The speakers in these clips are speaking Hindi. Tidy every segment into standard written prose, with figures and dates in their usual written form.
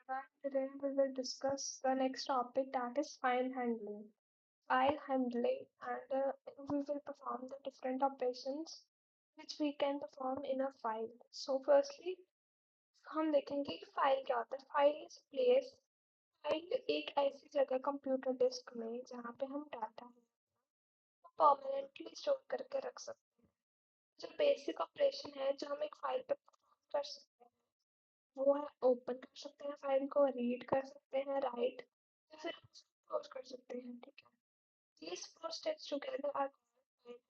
And today we will discuss the next topic, that is file handling. File handling, and we will perform the different operations which we can perform in a file. So firstly हम देखेंगे कि फाइल क्या होता है. File is place. फाइल एक ऐसी जगह कंप्यूटर डिस्क में जहाँ पे हम डाटा परमानेंटली स्टोर करके रख सकते हैं. जो बेसिक ऑपरेशन है जो हम एक फाइल पे परफॉर्म कर सकते हैं वो है ओपन कर सकते हैं फाइल को, रीड कर सकते हैं, राइट, या फिर क्लोज कर सकते हैं. ठीक है. These four steps together are called file handling.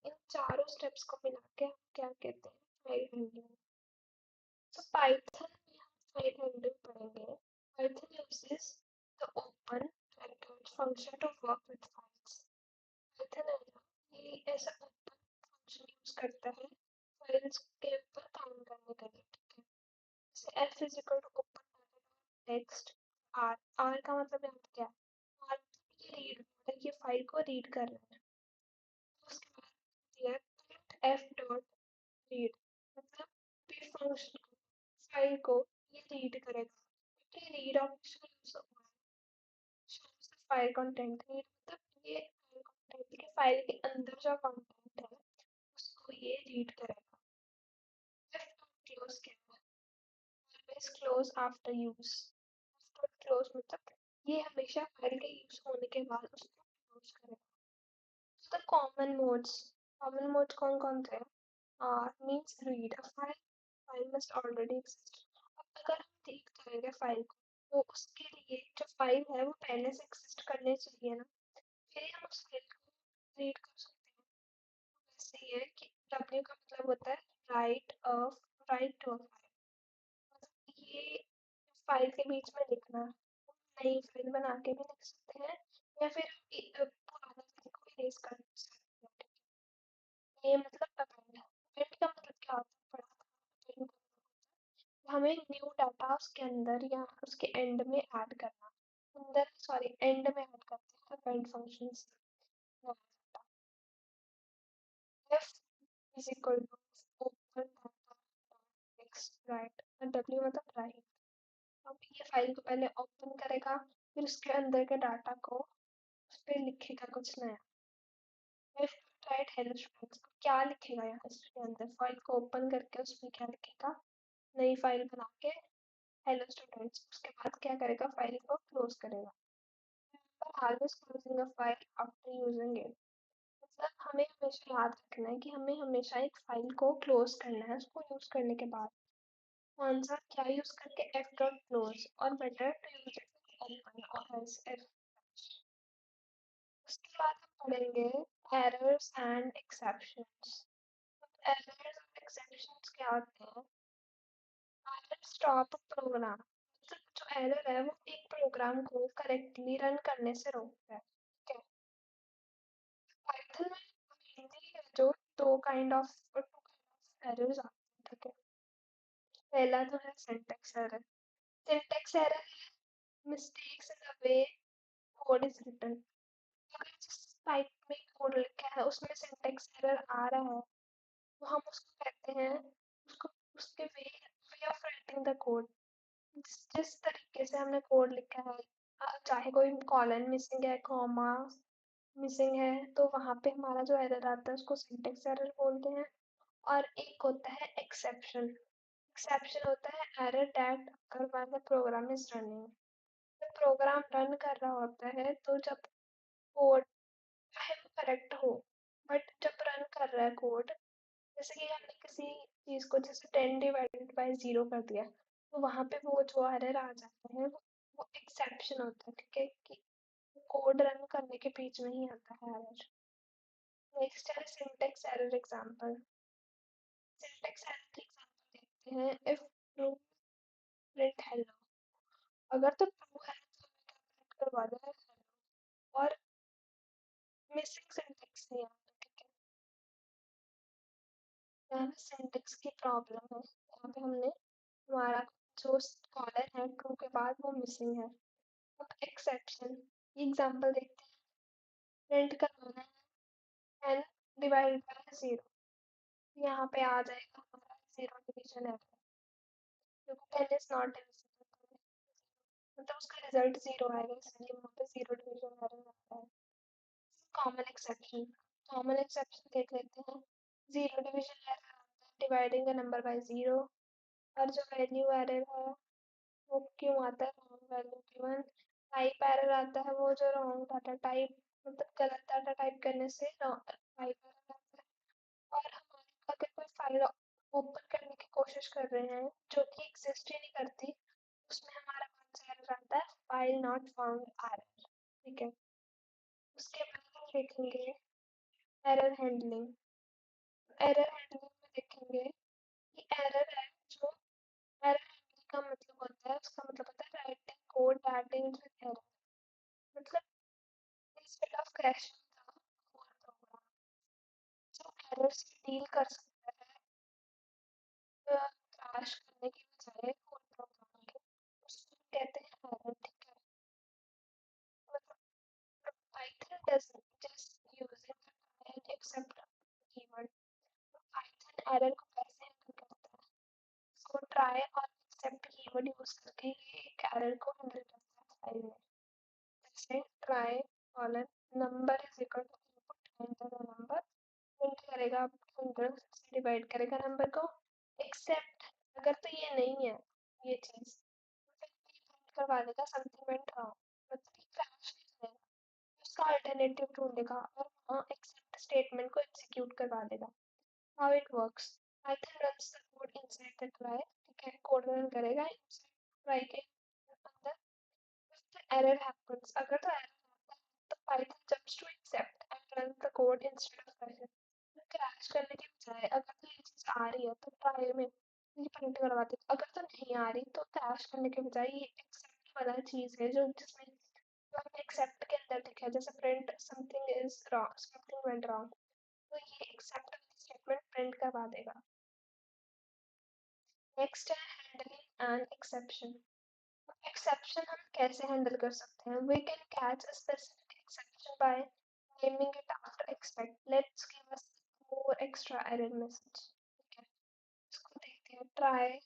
इन चारों स्टेप्स को मिला के हम क्या कहते हैं, फाइल हैंडलिंग. तो पाइथन में हम फाइल हैंडलिंग पढ़ेंगे. Python uses the open bracket function to work with files. Python है ना, ये ऐसा ओपन फंक्शन यूज करता है फाइल्स के ऊपर काम करने के लिए. ठीक है. जैसे f is equal to open text r. r का मतलब यहाँ पे क्या है, r ये रीड मोड है, ये फाइल को रीड कर रहा है. उसके बाद दिया f डॉट रीड, मतलब p फंक्शन को, फाइल को ये रीड करेगा. ये रीड ऑप्शन यूज हुआ है, shows the file content. Read मतलब ये फाइल कंटेंट के, फाइल के अंदर जो कंटेंट है उसको ये रीड करेगा. f डॉट क्लोज क्या है, always close after use. f dot close मतलब ये हमेशा फाइल के यूज होने के बाद उसको क्लोज करेगा. तो कॉमन मोड्स, कॉमन मोड्स कौन कौन थे. means read a file, file must already exist. अब अगर हम रीड करेंगे फाइल को तो उसके लिए जो फाइल है वो पहले से एक्सिस्ट करनी चाहिए ना, फिर ही हम उस फाइल को रीड कर सकते हैं. वैसे ही है कि W का मतलब होता है राइट टू अ फाइल, मतलब ये फाइल के बीच में लिखना. नई फाइल बना के भी लिख सकते हैं या फिर पुराने फाइल को इरेज कर सकते हैं. ये मतलब अपेंड. अपेंड का मतलब क्या होता है, पढ़ा था. अपेंड हमें न्यू डाटा उसके अंदर या उसके एंड में ऐड करना. अंदर सॉरी एंड में ऐड करते हैं अपेंड फंक्शन से. f is equal to open data text write, और w मतलब राइट. अब ये फाइल को पहले ओपन करेगा, फिर उसके अंदर के डाटा को उस पर लिखेगा कुछ नया. if राइट हेलो स्टूडेंट्स, क्या लिखेगा यहाँ इसके अंदर, फाइल को ओपन करके उसमें क्या लिखेगा, नई फाइल बना के हेलो स्टूडेंट्स. उसके बाद क्या करेगा, फाइल को क्लोज करेगा. always closing a file after using it. मतलब हमें हमेशा याद रखना है कि हमें हमेशा एक फाइल को क्लोज करना है उसको यूज करने के बाद. कौन सा क्या यूज करके, f डॉट क्लोज, और better to use it open और एल्स f. उसके बाद हम पढ़ेंगे एरर्स एंड एक्सेप्शंस. एरर्स और एक्सेप्शंस क्या होते हैं. एरर स्टॉप प्रोग्राम, मतलब जो एरर है वो एक प्रोग्राम को करेक्टली रन करने से रोकता है. ठीक है. पाइथन में मेनली जो टू काइंड ऑफ एरर्स आते हैं. ठीक है. पहला तो है सिंटैक्स एरर. सिंटैक्स एरर है mistakes in the way code is written. अगर जिस टाइप में कोड लिखा है उसमें सिंटैक्स एरर आ रहा है तो हम उसको कहते हैं, उसको उसके way of writing the code, जिस तरीके से हमने कोड लिखा है, चाहे कोई कॉलन मिसिंग है, कॉमा मिसिंग है, तो वहाँ पे हमारा जो एरर आता है उसको सिंटैक्स एरर बोलते हैं. और एक होता है एक्सेप्शन. एक्सेप्शन होता है error that occur when the program is running. जब प्रोग्राम रन कर रहा होता है तो जब कोड चाहे वो करेक्ट हो, बट जब रन कर रहा है कोड, जैसे कि हमने किसी चीज को जैसे 10 डिवाइडेड बाय 0 कर दिया तो वहां पे वो जो एरर आ जाता है वो एक्सेप्शन होता है. ठीक है, कि कोड रन करने के बीच में ही आता है एरर. नेक्स्ट है syntax error example. Syntax error example देखते हैं. If true print hello. अगर तो ट्रू है तो हमें क्या प्रिंट करवाना है, हेलो. और मिसिंग सिंटैक्स है यहाँ पे. ठीक है. यहाँ पे सिंटैक्स की प्रॉब्लम है. यहाँ पे हमने हमारा जो कॉलर है ट्रू के बाद वो मिसिंग है. अब एक्सेप्शन एग्जांपल देखते हैं. प्रिंट करवाना है 10 डिवाइडेड बाय 0. यहाँ पे आ जाएगा हमारा 0 डिवीजन एरर, क्योंकि 10 इज नॉट डिविजिबल. उसका रिजल्ट 0 आएगा, इसलिए वहाँ पे 0 डिवीजन एरर आता है। कॉमन एक्सेप्शन, कॉमन एक्सेप्शन देख लेते हैं। 0 डिवीजन एरर आता है डिवाइडिंग द नंबर बाय 0, और जो वैल्यू एरर है वो क्यों आता है, wrong value given. Type error आता है वो जो रॉन्ग डाटा टाइप, मतलब गलत डाटा टाइप करने से टाइप एरर आता है। और हमारे अगर कोई फाइल ओपन करने की कोशिश कर रहे हैं जो कि एग्जिस्ट ही नहीं करती, उसमें हमारा कौन सा एरर आता है, फाइल नॉट फाउंड एरर। ठीक है, उसके बाद हम देखेंगे एरर हैंडलिंग। एरर हैंडलिंग में देखेंगे कि एरर है जो, एरर हैंडलिंग का मतलब होता है, उसका मतलब होता है writing code that ends with error. मतलब instead of crashing the whole program, जो एरर से डील कर सकता है क्रैश करने की बजाय होल प्रोग्राम के, उसको हम कहते हैं एरर। ठीक है, मतलब Python doesn't just using and except keyword, Python error को कैसे हैंडल करता है, इसको ट्राई और एक्सेप्ट कीवर्ड यूज करके ये एक एरर को हैंडल करता है फाइल में। जैसे try colon number is equal to input enter the number, print करेगा 100 से डिवाइड करेगा नंबर को। एक्सेप्ट, अगर तो ये नहीं है ये चीज, तो फिर ये प्रिंट करवा देगा समथिंग वेंट रॉन्ग, मतलब ये क्रैश नहीं करेगा, उसका अल्टरनेटिव ढूंढेगा और वहाँ एक्सेप्ट स्टेटमेंट को एग्जीक्यूट करवा देगा। How it works, Python runs the code inside the try. ठीक है, कोड रन करेगा इनसाइड ट्राई के अंदर। if the error happens, अगर तो एरर आता है तो Python jumps to except and run the code instead of crashing. Crash करने के बजाय अगर तो ये चीज आ रही है तो ट्राई में ये प्रिंट करवा दे, अगर तो नहीं आ रही तो क्रैश करने के बजाय ये एक्सेप्ट वाला चीज है जो जिसमें जो हमने एक्सेप्ट के अंदर लिखा है, जैसे print something is wrong, something went wrong, तो ये एक्सेप्ट स्टेटमेंट प्रिंट करवा देगा। नेक्स्ट है हैंडलिंग एंड एक्सेप्शन। एक्सेप्शन हम कैसे हैंडल कर सकते हैं, we can catch a specific exception by naming it after except, let's give us more extra error message. ठीक है, इसको देखते हैं। Try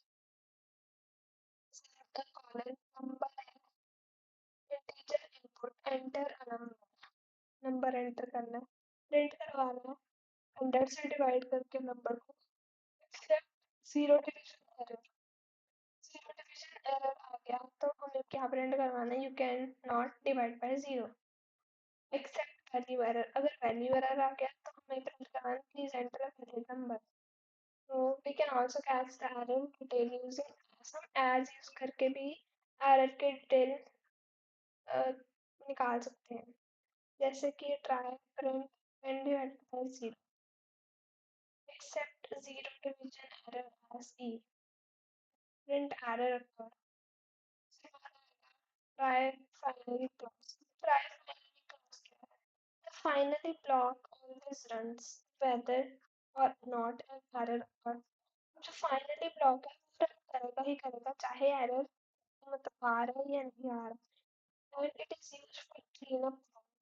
select a colon number है, integer input enter a number, number enter करना है, प्रिंट करवाना है 100 से डिवाइड करके नंबर को। Except zero division error, zero division error आ गया तो हमें क्या प्रिंट करवाना है, you can not divide by zero. Except value error, अगर वैल्यू एरर आ गया तो हमें प्रिंट करवाना please enter a valid number. तो we can also catch the error detail using हम एज यूज करके भी एरर के डिटेल निकाल सकते हैं, जैसे कि try print and divide by zero, except zero division error as e, print error occur, try finally clause. Try finally clause क्या है? The finally block always runs whether or not an error occurs. जो finally block है वो run करेगा ही करेगा चाहे error मतलब आ रहा है या नहीं आ रहा, and it is used for clean up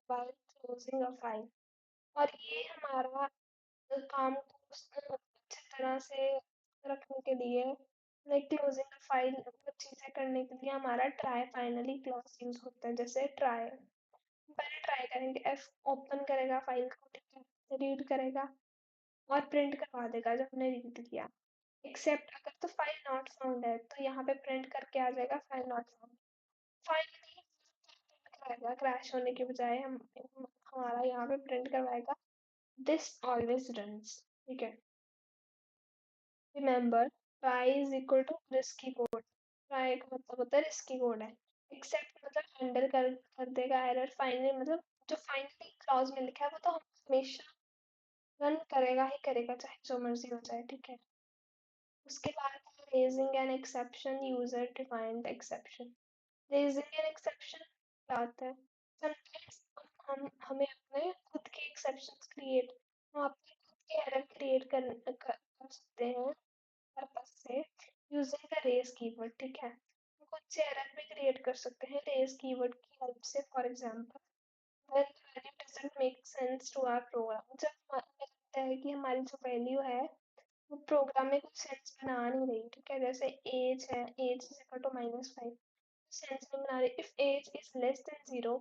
while closing a file। और ये हमारा काम को अच्छी तरह से रखने के लिए, लाइक क्लोजिंग द फाइल अच्छी से करने के लिए हमारा ट्राई फाइनली क्लॉज यूज होता है। जैसे ट्राई, पहले ट्राई करेंगे, एफ ओपन करेगा फाइल को, ठीक है, रीड करेगा और प्रिंट करवा देगा जब हमने रीड किया। एक्सेप्ट, अगर तो फाइल नॉट फाउंड है तो यहाँ पे प्रिंट करके आ जाएगा फाइल नॉट फाउंड। फाइनली कराएगा क्रैश होने के बजाय हमारा यहाँ पे प्रिंट करवाएगा दिस ऑलवेज रन्स। ठीक है, remember try is equal to risky code, try का मतलब होता है रिस्की कोड है। एक्सेप्ट मतलब हैंडल कर देगा एरर, फाइनली मतलब जो फाइनली क्लॉज में लिखा है वो तो हमेशा रन करेगा ही करेगा चाहे जो मर्जी हो जाए। ठीक है, उसके बाद raising an exception, user defined exception. Raising an exception क्या होता है, समटाइम्स हम हमें अपने खुद के एक्सेप्शंस क्रिएट, हम अपने खुद के एरर क्रिएट कर सकते हैं पर्पस से यूजिंग द रेज कीवर्ड। ठीक है, हम खुद से एरर भी क्रिएट कर सकते हैं रेज कीवर्ड की हेल्प से। For example when the value doesn't make sense to our program, जब हमें लगता है कि हमारी जो वैल्यू है वो प्रोग्राम में कुछ सेंस बना नहीं रही। ठीक है, जैसे एज है, age is equal to -5, sense नहीं बना रही। If age is less than 0,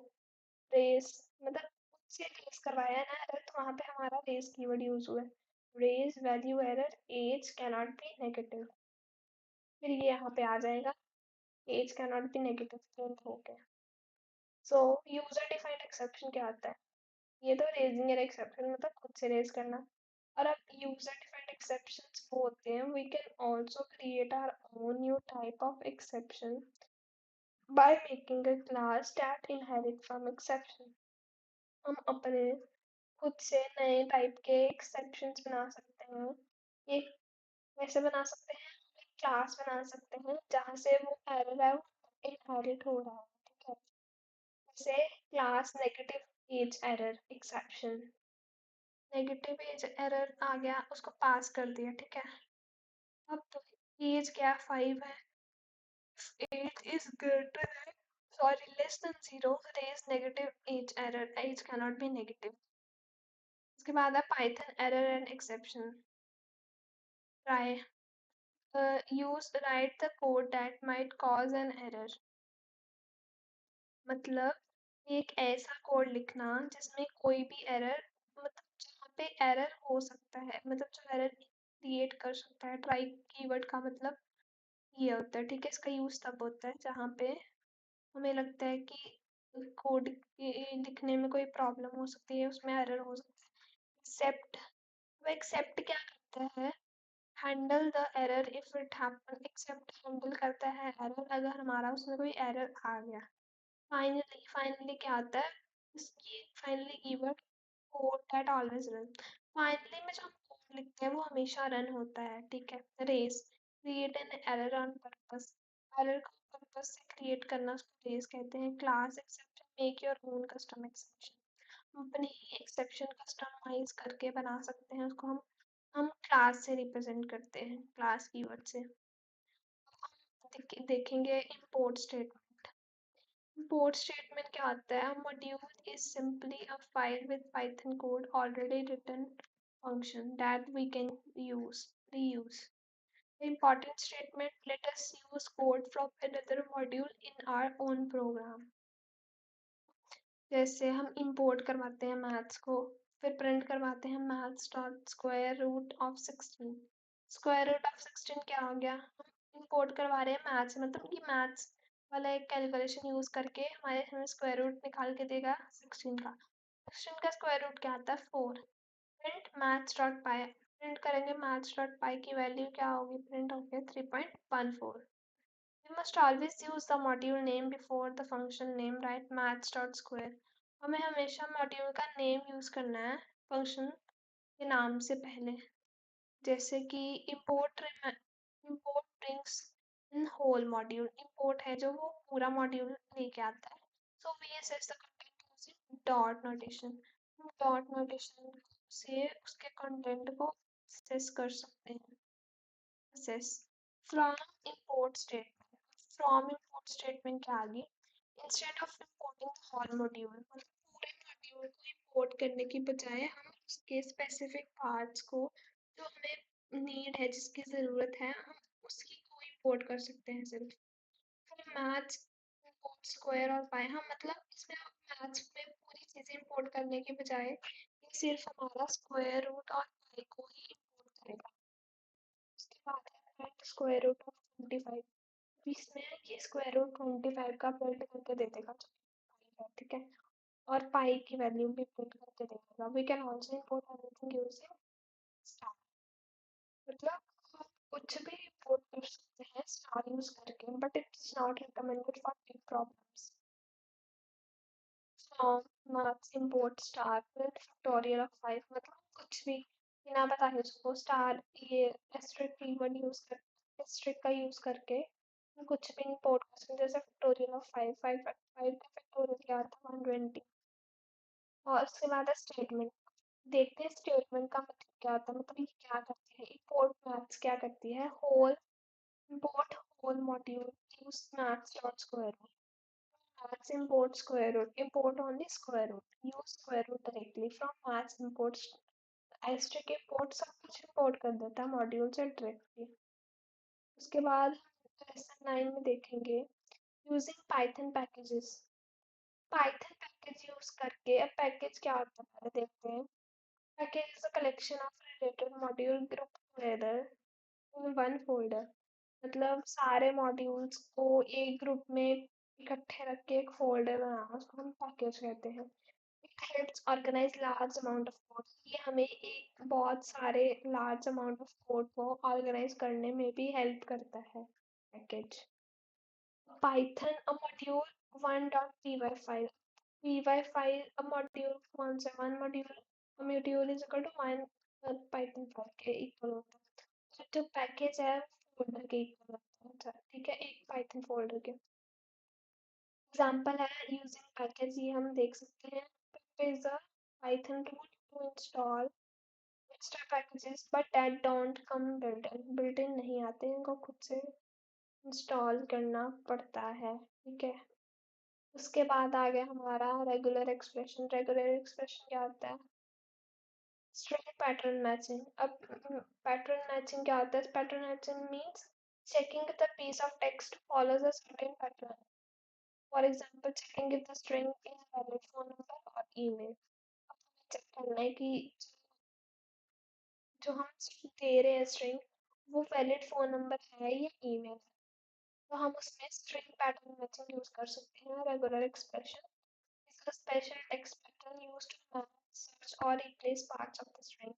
raise मतलब उससे रेस करवाया ना एरर, तो वहां पे हमारा रेस कीवर्ड यूज हुआ है। Raise value error age cannot be negative, फिर ये यहाँ पे आ जाएगा age cannot be negative print हो गया। सो यूजर डिफाइंड एक्सेप्शन क्या आता है? ये तो रेजिंग एन एक्सेप्शन मतलब खुद से रेज करना। और अब यूजर डिफाइंड एक्सेप्शंस वो होते हैं, we can also create our own new type of exception by making a class that inherit from exception. हम अपने खुद से नए टाइप के एक्सेप्शंस बना सकते हैं। ये कैसे बना सकते हैं? एक क्लास बना सकते हैं जहाँ से वो एरर है वो इनहेरिट हो रहा है, ठीक है। जैसे class negative age error exception, negative age error आ गया, उसको पास कर दिया, ठीक है। अब तो एज क्या 5 है, age is greater than sorry less than 0, raise negative age error, age cannot be negative. उसके बाद है Python error and exception. Try use write the code that might cause an error, मतलब एक ऐसा कोड लिखना जिसमें कोई भी एरर, मतलब जहाँ पे एरर हो सकता है, मतलब जो एरर क्रिएट कर सकता है। ट्राई कीवर्ड का मतलब ये होता है, ठीक है। इसका यूज तब होता है जहाँ पे हमें लगता है कि कोड लिखने में कोई प्रॉब्लम हो सकती है, उसमें एरर हो सकता है। एक्सेप्ट, वो एक्सेप्ट क्या करता है? Handle the error if it happen, except handle करता है एरर अगर हमारा उसमें कोई एरर आ गया। फाइनली, फाइनली क्या आता है? इसकी finally keyword code that always run. Finally में जो हम कोड लिखते हैं वो हमेशा रन होता है, ठीक है। Raise, create an error on purpose, error को पर्पस से क्रिएट करना उसको रेस कहते हैं। Class exception, make your own custom exception, अपनी ही एक्सेप्शन कस्टमाइज करके बना सकते हैं उसको। हम क्लास से रिप्रेजेंट करते हैं, क्लास कीवर्ड से। देखेंगे इंपोर्ट स्टेटमेंट। Import statement क्या आता है? A module is simply a file with Python code already written function that we can reuse. The important statement, let us use code from another module in our own program. जैसे हम import करवाते हैं मैथ्स को, फिर प्रिंट करवाते हैं maths dot square root of 16। Square root of 16 क्या हो गया? हम import करवा रहे हैं मैथ्स, मतलब कि मैथ्स वाला एक कैलकुलेशन यूज करके हमें स्क्वायर रूट निकाल के देगा 16 का। 16 का स्क्वायर रूट क्या आता है? 4। प्रिंट मैथ्स डॉट पाई, प्रिंट करेंगे मैथ्स डॉट पाई की वैल्यू क्या होगी? प्रिंट हो गया 3.14। We must always use the module name before the function name, right? maths dot square, हमें हमेशा मॉड्यूल का नेम यूज करना है फंक्शन के नाम से पहले। जैसे कि import brings in whole module, import है जो वो पूरा मॉड्यूल लेके आता है। So we assess the content using dot notation, हम dot notation से उसके कंटेंट को assess कर सकते हैं। assess from import statement, from import statement के आगे instead of importing the whole module, मतलब पूरे मॉड्यूल को import करने की बजाय हम उसके specific parts को जो हमें need है, जिसकी ज़रूरत है, हम उसकी को import कर सकते हैं सिर्फ। फिर मैथ्स import square और पाई, हम मतलब इसमें मैथ्स में पूरी चीज़ें import करने के बजाय ये सिर्फ हमारा स्क्वायर रूट और पाई को ही import करेगा। उसके बाद है स्क्वायर रूट ऑफ 25, इसमें ये स्क्वायर रूट 25 का प्रिंट करके दे देगा जो पाई है, ठीक है। और पाई की वैल्यू भी प्रिंट करके देगा। We can also import everything using star, मतलब आप कुछ भी इम्पोर्ट कर सकते हैं स्टार यूज करके, but it's not recommended for big problems. From maths import star print factorial of 5, मतलब कुछ भी बिना बताए उसको स्टार ये एस्ट्रिक कीवर्ड यूज कर, एस्ट्रिक का यूज करके कुछ भी इम्पोर्ट कर सकते हैं। जैसे फैक्टोरियल ऑफ 5, 5 का फैक्टोरियल क्या आता है? 120। और उसके बाद है स्टेटमेंट। देखते हैं स्टेटमेंट का मतलब क्या होता है, मतलब ये क्या करती है। इम्पोर्ट मैथ्स क्या करती है? Whole, import whole module, use maths dot square root, maths import square root, import only square root, use square root directly from maths imports, asterisk import सब कुछ import कर देता है मॉड्यूल से डायरेक्टली। उसके बाद लेसन 9 में देखेंगे using Python packages. Python package use करके, अब पैकेज क्या होता है पहले देखते हैं। Package is a collection of related module group together in one folder. मतलब सारे मॉड्यूल्स को एक ग्रुप में इकट्ठे रख के एक फोल्डर बनाना, उसको हम पैकेज कहते हैं। It helps organise large amount of code. ये हमें एक बहुत सारे लार्ज अमाउंट ऑफ कोड को ऑर्गेनाइज करने में भी हेल्प करता है package. Python a module 1.py file. py file a module कौन सा, one module is equal to one Python file के इक्वल होता है। जो पैकेज है फोल्डर के इक्वल होता है, ठीक है, एक पाइथन फोल्डर के। एग्जाम्पल है यूजिंग पैकेज, ये हम देख सकते हैं। is a Python tool to install extra packages but that don't come built-in। built-in नहीं आते, इनको खुद से इंस्टॉल करना पड़ता है, ठीक है। उसके बाद आ गया हमारा रेगुलर एक्सप्रेशन। रेगुलर एक्सप्रेशन क्या होता है? String pattern matching. अब पैटर्न मैचिंग क्या होता है? Pattern matching means checking if the piece of text follows a certain pattern. For example, checking if the string is valid phone number or email। Check करना है कि जो हम दे रहे हैं स्ट्रिंग, वो वैलिड फोन नंबर है या ईमेल है। तो हम उसमें स्ट्रिंग पैटर्न मैचिंग यूज कर सकते हैं। Regular expression is a special text pattern used to match, search और replace parts of the string.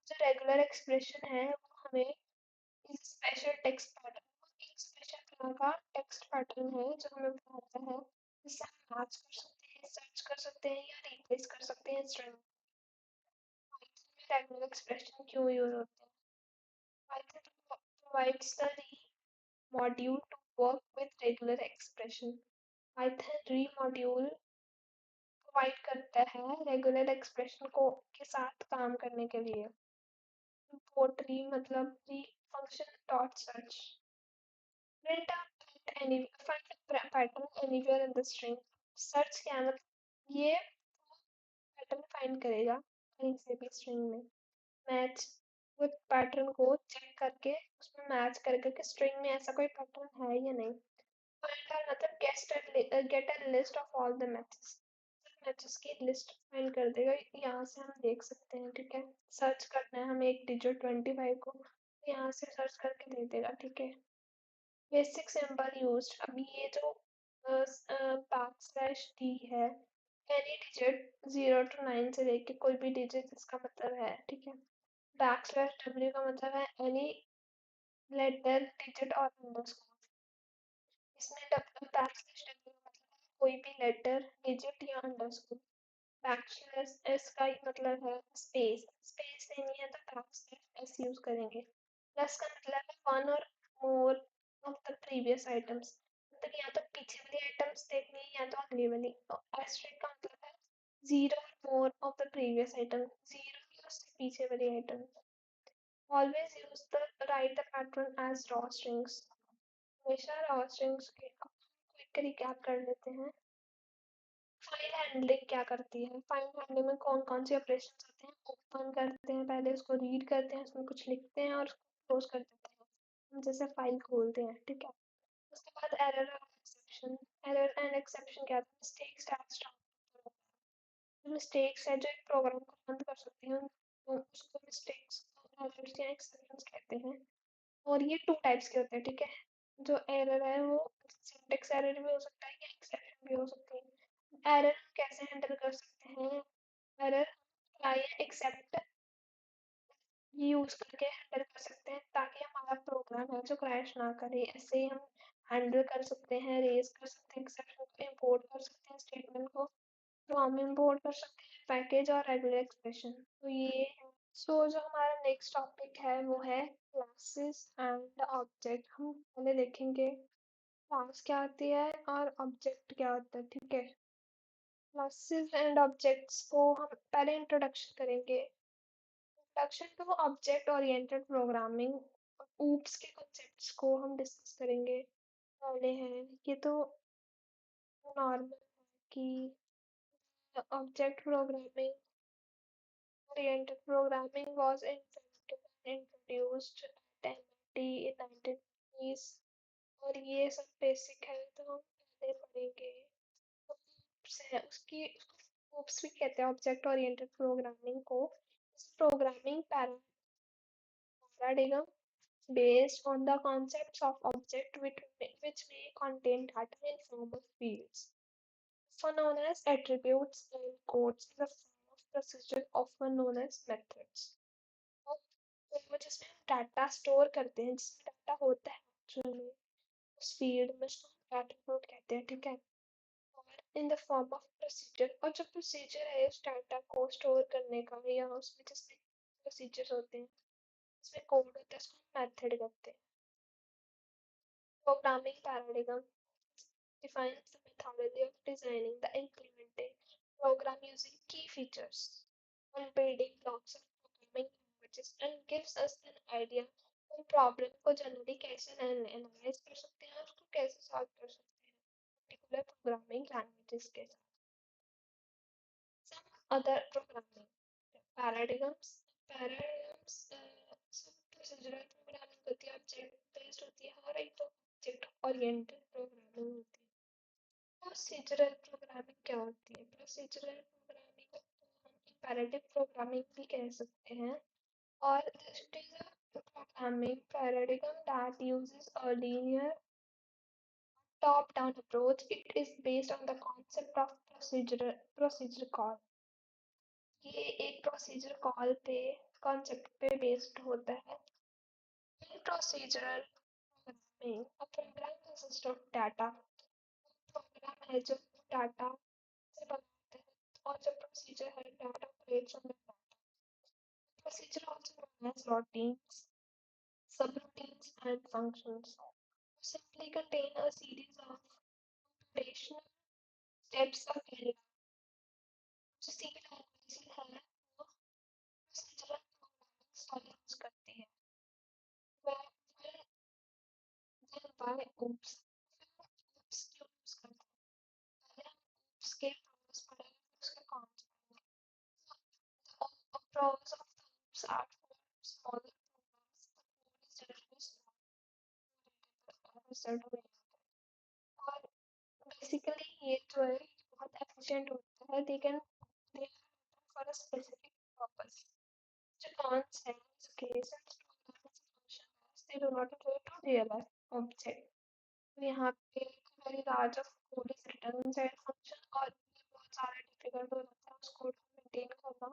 जो रेगुलर एक्सप्रेशन है वो हमें इस स्पेशल टेक्स्ट पैटर्न, एक स्पेशल तरह का टेक्स्ट पैटर्न है जो हमें बताता है, जिससे हम मैच कर सकते हैं, सर्च कर सकते हैं या रिप्लेस कर सकते हैं स्ट्रिंग। रेगुलर एक्सप्रेशन क्यों यूज होते हैं? Python provides the module to work with regular expression। Python री मॉड्यूल प्रोवाइड करता है रेगुलर एक्सप्रेशन को के साथ काम करने के लिए। import री मतलब री function dot search. print out any find a pattern anywhere in the string। Search क्या है? मतलब ये पैटर्न फाइंड करेगा कहीं से भी स्ट्रिंग में। मैच विथ पैटर्न को चेक करके उसमें मैच करके कि स्ट्रिंग में ऐसा कोई पैटर्न है या नहीं। फाइंड आउट मतलब get a list of all the matches. Matches की लिस्ट फाइंड कर देगा, यहाँ से हम देख सकते हैं, ठीक है। सर्च करना है हमें एक डिजिट 25 को, यहाँ से सर्च करके दे देगा, ठीक है। Basic symbol used. अभी ये जो बैक स्लैश डी है, एनी डिजिट 0 to 9 से लेके कोई भी डिजिट इसका मतलब है, ठीक है। बैक स्लैश डब्ल्यू का मतलब है एनी लेटर डिजिट और अंडरस्कोर। इसमें बैक स्लैश डब्ल्यू का मतलब है कोई भी लेटर डिजिट या अंडरस्कोर। बैक स्लैश एस का मतलब है स्पेस, स्पेस देनी है तो बैक स्लैश एस यूज करेंगे। प्लस का मतलब है वन और more of the previous items, मतलब या तो पीछे वाली आइटम्स देखनी है या तो अगली वाली। एस्टेरिक का मतलब है जीरो और more of the previous item, zero या उससे पीछे वाली item. Always use the write the pattern as raw strings. हमेशा रॉ स्ट्रिंग्स के क्विक रिकैप कर लेते हैं। फाइल हैंडलिंग क्या करती है? फाइल हैंडलिंग में कौन कौन से ऑपरेशन होते हैं? ओपन करते हैं, पहले उसको रीड करते हैं, उसमें कुछ लिखते हैं और उसको क्लोज कर देते हैं, हम जैसे फाइल खोलते हैं, ठीक है। उसके बाद एरर और एक्सेप्शन। एरर एंड एक्सेप्शन क्या है? मिस्टेक्स दैट स्टॉप, मिस्टेक्स है जो एक प्रोग्राम को बंद कर सकती हैं, तो उसको मिस्टेक्स एरर्स या एक्सेप्शंस कहते हैं। और ये टू टाइप्स के होते हैं, ठीक है। जो एरर है वो सिंटेक्स एरर भी हो सकता है या एक्सेप्शन भी हो सकती है। एरर कैसे हैंडल कर सकते हैं? एरर क्या या एक्सेप्ट यूज करके हैंडल कर सकते हैं ताकि हमारा प्रोग्राम है जो क्रैश ना करे। ऐसे ही हम हैंडल कर सकते हैं, रेज कर सकते हैं एक्सेप्शन को, इंपोर्ट कर सकते हैं स्टेटमेंट को, फ्रॉम इंपोर्ट कर सकते हैं पैकेज और रेगुलर एक्सप्रेशन। तो ये है। सो जो हमारा नेक्स्ट टॉपिक है वो है क्लासेस एंड ऑब्जेक्ट। हम पहले देखेंगे क्लास क्या होती है और ऑब्जेक्ट क्या होता है, ठीक है। क्लासेस एंड ऑब्जेक्ट्स को हम पहले इंट्रोडक्शन करेंगे। Introduction to object oriented programming, OOPs के कॉन्सेप्ट्स को हम डिस्कस करेंगे। पहले है ये तो नॉर्मल है कि object programming oriented programming was invented and introduced at MIT in 1920s। और ये सब बेसिक है तो हम अपने पढ़ेंगे है उसकी ओप्स भी कहते हैं ऑब्जेक्ट ओरिएंटेड प्रोग्रामिंग को. Programming paradigm based on the concepts of object which may contain data in form of fields, often known as attributes and codes in the form of procedure often known as methods. वो जिसमें हम डाटा स्टोर करते हैं जिसमें डाटा होता है एक्चुअल में उस फील्ड में उसको एट्रीब्यूट कहते हैं. ठीक है. और in the form of procedure और जो प्रोसीजर है उस डाटा को स्टोर करने का या उसमें जिसमें प्रोसीजर होते हैं उसमें कोड होता है उसको मेथड कहते हैं. Programming paradigm defines the methodology of designing the implementing program using key features and building blocks of programming languages and gives us an idea हम प्रॉब्लम को जनरली कैसे एनालाइज कर सकते हैं और उसको कैसे सॉल्व कर सकते हैं पर्टिकुलर प्रोग्रामिंग लैंग्वेजेस के साथ. Some other programming paradigms paradigms some procedural programming होती है ऑब्जेक्ट बेस्ड होती है और एक तो ऑब्जेक्ट ओरिएंटेड प्रोग्रामिंग होती है. प्रोसीजरल प्रोग्रामिंग क्या होती है? प्रोसीजरल प्रोग्रामिंग को हम इम्पेरेटिव प्रोग्रामिंग भी कह सकते हैं और it is a programming paradigm that uses a linear top-down approach. It is based on the concept of procedure call. ये एक प्रोसीजर कॉल पे कॉन्सेप्ट पे बेस्ड होता है. In procedural programming, a program consists of data. Program है जो डाटा से बनाते हैं और जो प्रोसीजर है data creates on the data. Procedure also known as routines, subroutines and functions simply contain a series of computational steps or carried out. जो सी लैंग्वेज है वो प्रोसीजरल प्रोग्रामिंग स्टाइल यूज करती है. where then by oops oops क्यों यूज करते हैं? पहले हम oops के pros पढ़ेंगे फिर उसके cons पढ़ेंगे. The pros of the oops are for smaller programs the code is generally small result में और बेसिकली ये जो है बहुत एफिशिएंट होता है. they are for a specific purpose. जो cons है इस case function they do not relate to real life object. तो यहाँ पे very large of code is written inside function और ये बहुत सारा डिफिकल्ट हो जाता है उस कोड को मेंटेन करना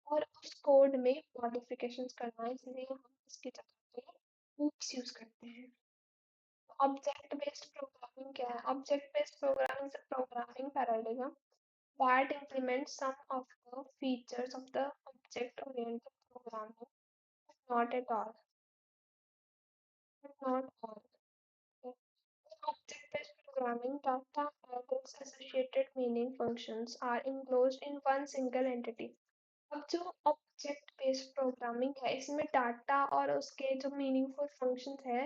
और उस कोड में मॉडिफिकेशंस करना. इसलिए हम इसकी जगह पे oops यूज करते हैं. ऑब्जेक्ट बेस्ड प्रोग्रामिंग क्या है? Object based programming is a programming paradigm that implements some of the features of the object oriented programming, not at all, but not all. Okay. Object based programming data and its associated meaning functions are enclosed in one single entity. अब जो ऑब्जेक्ट बेस्ड प्रोग्रामिंग है इसमें डाटा और उसके जो मीनिंगफुल फंक्शंस है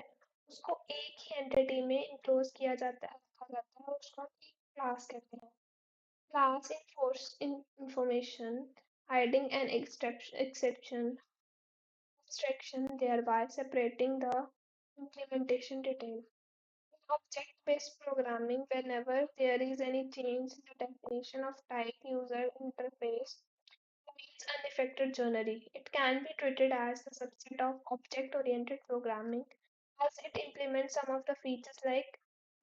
उसको एक ही एंटिटी में इंक्लोज किया जाता है रखा जाता है और उसको हम एक क्लास कहते हैं. Class enforce information hiding an abstraction thereby separating the implementation detail. In object-based programming, whenever there is any change in the definition of type user interface remains unaffected generally. It can be treated as a subset of object-oriented programming as it implements some of the features like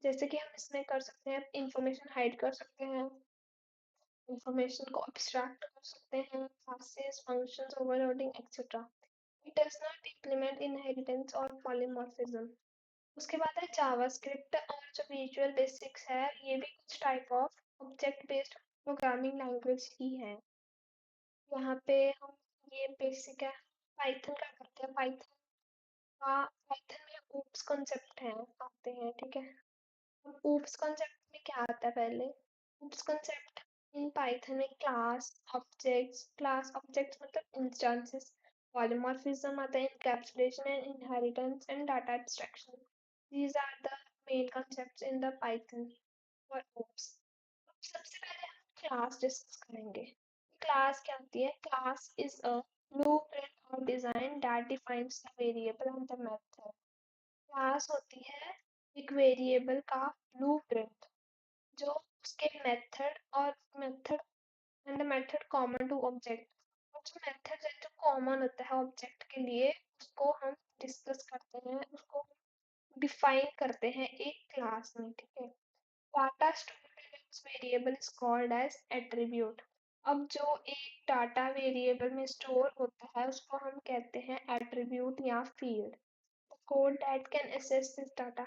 जैसे कि हम इसमें कर सकते हैं इंफॉर्मेशन हाइड कर सकते हैं इंफॉर्मेशन को abstract कर सकते हैं classes functions overloading etc. It does not implement inheritance or polymorphism. उसके बाद है जावास्क्रिप्ट और जो विजुअल बेसिक्स है ये भी कुछ type of object based programming language ही है. यहाँ पे हम ये बेसिक है. पाइथन का करते हैं. पाइथन में oops कॉन्सेप्ट है आते हैं. ठीक है. oops कॉन्सेप्ट में क्या आता है पहले? oops कॉन्सेप्ट इन पाइथन में क्लास ऑब्जेक्ट्स मतलब इंस्टेंसेस polymorphism आता है encapsulation and inheritance and data abstraction. These are the main concepts in the Python for oops. सबसे पहले हम क्लास डिस्कस करेंगे. क्लास क्या होती है? Class is a blueprint or design that defines the variable and the method. Class होती है एक वेरिएबल का ब्लूप्रिंट जो उसके मेथड और method and the method common to object, और जो मेथड है जो कॉमन होता है ऑब्जेक्ट के लिए उसको हम डिस्कस करते हैं, उसको डिफाइन करते हैं एक क्लास में, ठीक है। Data stored in its variable is called as attribute. अब जो एक डाटा वेरिएबल में स्टोर होता है उसको हम कहते हैं एट्रीब्यूट या field. Code that can assess this data,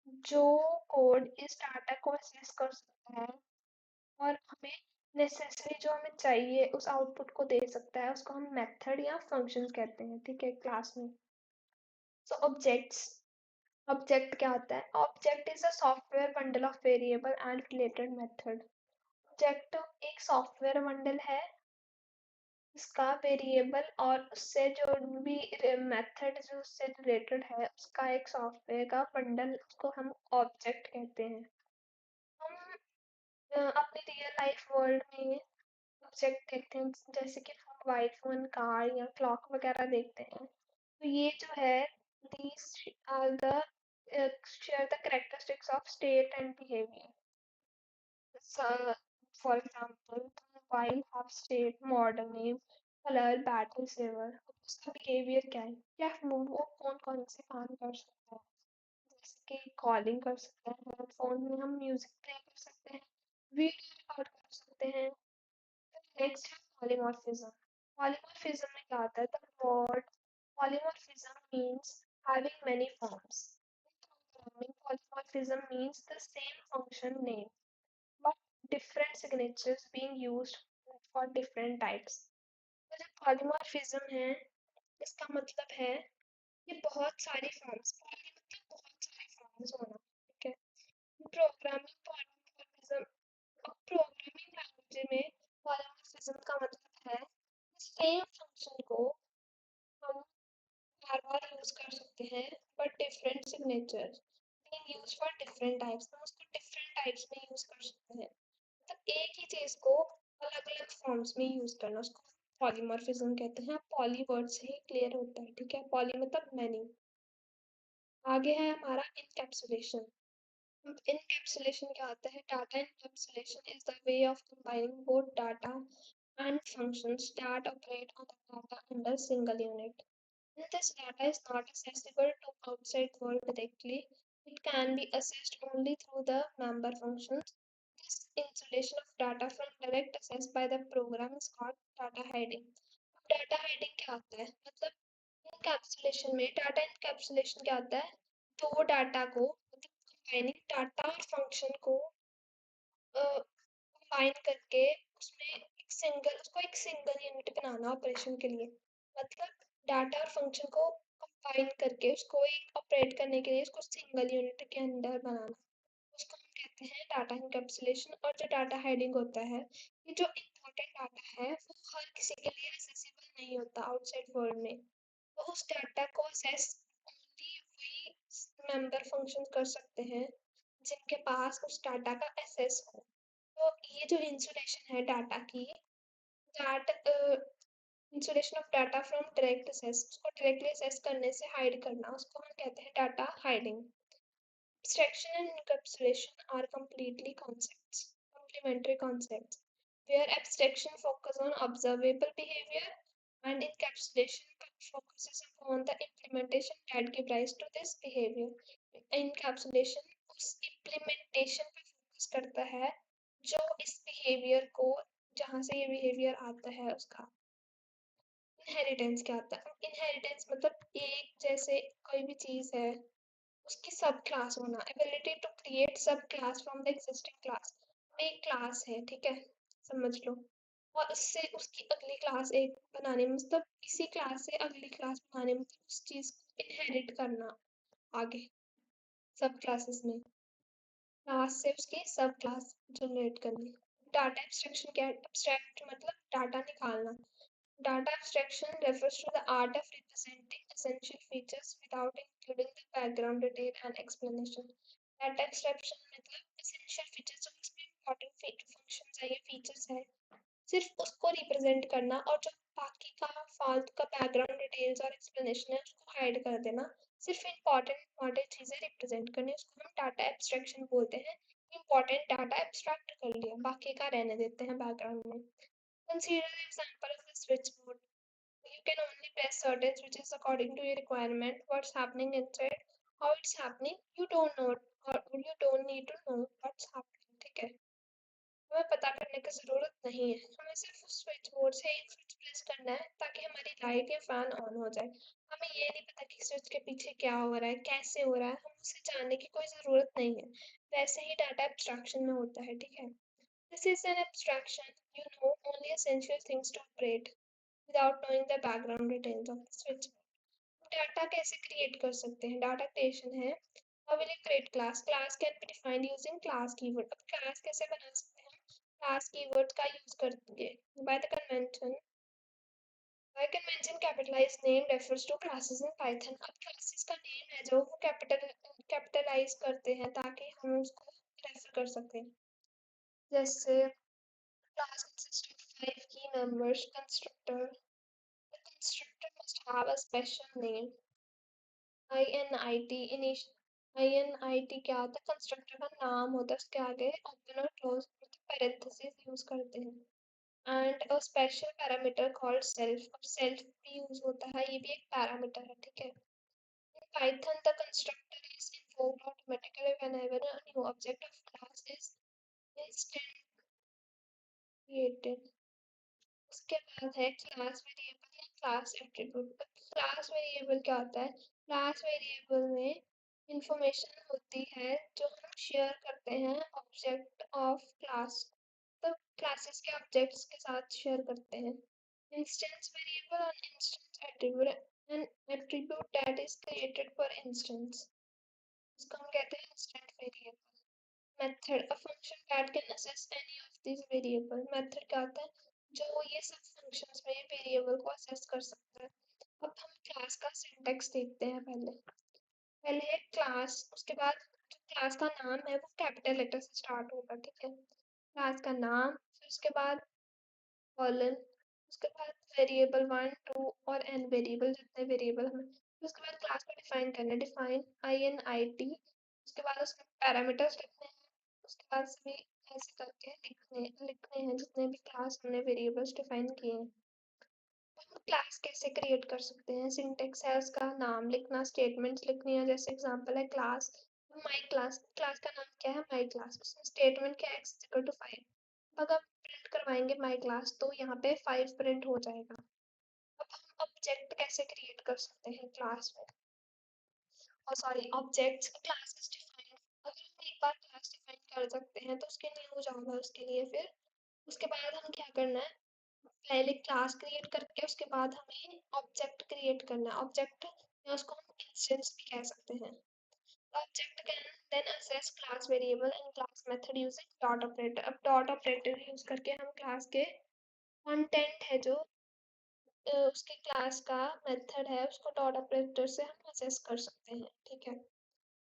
जो कोड इस डाटा को असेस कर सकता है और हमें नेसेसरी जो हमें चाहिए उस आउटपुट को दे सकता है, उसको हम मेथड या फंक्शंस कहते हैं, ठीक है, क्लास में। सो ऑब्जेक्ट्स, ऑब्जेक्ट क्या होता है? Object is a software bundle of variable and related method. Object एक सॉफ्टवेयर बंडल है, इसका वेरिएबल और उससे जो भी मेथड जो उससे रिलेटेड है उसका एक सॉफ्टवेयर का बंडल, उसको हम ऑब्जेक्ट कहते हैं। हम अपने रियल लाइफ वर्ल्ड में ऑब्जेक्ट देखते हैं, जैसे कि मोबाइल फोन, कार या क्लॉक वगैरह देखते हैं, तो ये जो है these are the share the characteristics of state and behavior. So, for example, the mobile have state, model name, color, battery saver। उसका behavior क्या है, क्या वो कौन कौन से काम कर सकता है, जैसे कि कॉलिंग कर सकते हैं, फोन में हम म्यूजिक प्ले कर सकते हैं, वीडियो रिकॉर्ड कर सकते हैं। नेक्स्ट है पॉलीमॉर्फिज्म। पॉलीमॉर्फिज्म में क्या आता है? The word polymorphism means having many forms. Programming, polymorphism means the same function name but different signatures being used for different types। तो जो पॉलीमॉर्फिज्म है इसका मतलब है ये बहुत सारी फॉर्म्स, पॉली मतलब बहुत सारी फॉर्म्स होना, ठीक है। प्रोग्रामिंग पॉलीमॉर्फिज्म, प्रोग्रामिंग लैंग्वेज में पॉलीमॉर्फिज्म का मतलब है सेम फंक्शन को हम बार बार यूज कर सकते हैं but different signature being used for different types, हम उसको डिफरेंट टाइप्स में यूज कर सकते हैं। मतलब एक ही चीज को अलग अलग फॉर्म्स में यूज करना, उसको पॉलीमॉर्फिज्म कहते हैं। पॉली वर्ड से ही क्लियर होता है, ठीक है, पॉली मतलब मैनी। आगे है हमारा इनकैप्सुलेशन। इनकैप्सुलेशन क्या होता है? Data encapsulation is the way of combining both data and functions that operate on the data under single unit. When this data is not accessible to outside world directly, it can be accessed only through the member functions. This insulation of data from direct access by the program is called data hiding. Data hiding क्या होता है? मतलब इनकैप्सुलेशन में, डाटा इनकैप्सुलेशन क्या होता है? दो डाटा को मतलब कंबाइनिंग डाटा और फंक्शन को कंबाइन करके उसमें एक सिंगल यूनिट बनाना ऑपरेशन के लिए। मतलब डाटा और फंक्शन को कंबाइन करके उसको एक ऑपरेट करने के लिए उसको सिंगल यूनिट के अंदर बनाना, उसको हम कहते हैं डाटा इनकैप्सुलेशन। और जो डाटा हाइडिंग होता है, ये जो इम्पोर्टेंट डाटा है वो हर किसी के लिए एक्सेसिबल नहीं होता आउटसाइड वर्ल्ड में, तो उस डाटा को असेस ओनली वही मेंबर फंक्शन कर सकते हैं जिनके पास उस डाटा का एक्सेस हो। तो ये जो इंसुलेशन है डाटा की, that insulation of data from direct access, उसको डायरेक्टली असेस करने से हाइड करना, उसको हम कहते हैं data hiding. Abstraction and encapsulation are completely concepts, complementary concepts, where abstraction focuses on observable behavior and encapsulation focuses upon the implementation that gives rise to this behavior. Encapsulation उस implementation पे focus करता है जो इस behavior को, जहाँ से ये behavior आता है उसका। Inheritance क्या होता है? Inheritance मतलब एक जैसे कोई भी चीज़ है उसकी सब क्लास होना, एबिलिटी टू क्रिएट सब class from the existing class. एक क्लास है, ठीक है, समझ लो, और उससे उसकी अगली क्लास एक बनाने में, मतलब इसी क्लास से अगली क्लास बनाने में, मतलब उस चीज को इनहेरिट करना आगे सब क्लासेस में, क्लास से उसकी सब क्लास जनरेट करनी। डाटा एब्स्ट्रैक्शन क्या है? एब्स्ट्रैक्ट मतलब डाटा निकालना। Data abstraction refers to the art of representing essential features without including the background detail and explanation. Data abstraction मतलब essential features, जो इसमें important functions है, ये features है, सिर्फ उसको represent करना, और जो बाकी का फालतू का background details और explanation है उसको hide कर देना, सिर्फ important चीजें represent करनी, उसको हम data abstraction बोलते हैं। इम्पोर्टेंट डाटा एब्स्ट्रैक्ट कर लिया, बाकी का रहने देते हैं बैकग्राउंड में. Consider the example of the switchboard. You can only press certain switches according to your requirement. What's happening inside, how it's happening, you don't know, or you don't need to know what's happening. ठीक है, हमें पता करने की जरूरत नहीं है, हमें सिर्फ उस स्विच बोर्ड से एक स्विच प्रेस करना है ताकि हमारी लाइट या फैन ऑन हो जाए. हमें ये नहीं पता कि स्विच के पीछे क्या हो रहा है, कैसे हो रहा है, हम उसे जानने की कोई जरूरत नहीं है. वैसे ही डाटा एब्स्ट्रैक्शन में होता है. ठीक है, this is an abstraction. You know only essential things to operate without knowing the background details of the switch. Data कैसे क्रिएट कर सकते हैं? डाटा क्रिएशन है, how will you create class? Class can be defined using class keyword. अब क्लास कैसे बना सकते हैं? क्लास कीवर्ड का यूज करके. by the convention by convention capitalized name refers to classes in Python. अब classes का name है जो वो कैपिटलाइज करते हैं ताकि हम उसको रेफर कर सकें. जैसे class consists of 5 key members. Constructor, the constructor must have a special name. INIT initial. INIT क्या होता है? कंस्ट्रक्टर का नाम होता है, उसके आगे ओपन और क्लोज पैरेंथेसिस यूज करते हैं. And a special parameter called self. अब सेल्फ भी यूज होता है, ये भी एक पैरामीटर है. ठीक है, in Python the constructor is invoked automatically whenever a new object of class is instantiated. उसके बाद है क्लास वेरिएबल या क्लास एट्रीब्यूट. क्लास वेरिएबल क्या होता है? क्लास वेरिएबल में इंफॉर्मेशन होती है जो हम शेयर करते हैं ऑब्जेक्ट ऑफ क्लास, तो क्लासेस के ऑब्जेक्ट्स के साथ शेयर करते हैं. इंस्टेंस वेरिएबल और instance attribute N attribute that is created for instance, इसको हम कहते हैं instant variable. Method, a function that can assess any of these variable. Method क्या होता है? जो ये सब फंक्शंस में वेरिएबल को असेस कर सकता है. अब हम क्लास का सिंटैक्स देखते हैं. पहले है क्लास, उसके बाद जो क्लास का नाम है वो कैपिटल लेटर से स्टार्ट होगा. ठीक है, क्लास का नाम, फिर उसके बाद कॉलन, उसके बाद वेरिएबल 1 2 और n वेरिएबल, जितने वेरिएबल हमें, फिर उसके बाद क्लास को डिफाइन करना है. डिफाइन INIT, उसके बाद उसमें पैरामीटर्स लिखने हैं, उसके बाद सभी ऐसे करके लिखने हैं जितने भी क्लास हमने वेरिएबल्स डिफाइन किए हैं. हम क्लास कैसे क्रिएट कर सकते हैं? सिंटेक्स है उसका, नाम लिखना, स्टेटमेंट्स लिखनी है. जैसे एग्जांपल है क्लास, माई क्लास. क्लास का नाम क्या है? My class. उसमें स्टेटमेंट क्या है? x equal to 5. अगर प्रिंट करवाएंगे माई क्लास तो यहाँ पे 5 प्रिंट हो जाएगा. अब हम ऑब्जेक्ट कैसे क्रिएट कर सकते हैं क्लास में? और सॉरी, ऑब्जेक्ट्स क्लासेस डिफाइन. अगर हम एक बार क्लास डिफाइन कर सकते हैं तो उसके लिए हो जाएगा. उसके लिए फिर उसके बाद हम क्या करना है? पहले क्लास क्रिएट करके उसके बाद हमें ऑब्जेक्ट क्रिएट करना है. ऑब्जेक्ट या उसको हम इंस्टेंस भी कह सकते हैं. Object can then access class variable and class method using dot operator. अब डॉट ऑपरेटर यूज करके हम क्लास के कंटेंट है जो उसके क्लास का मेथड है उसको डॉट ऑपरेटर से हम असेस कर सकते हैं. ठीक है,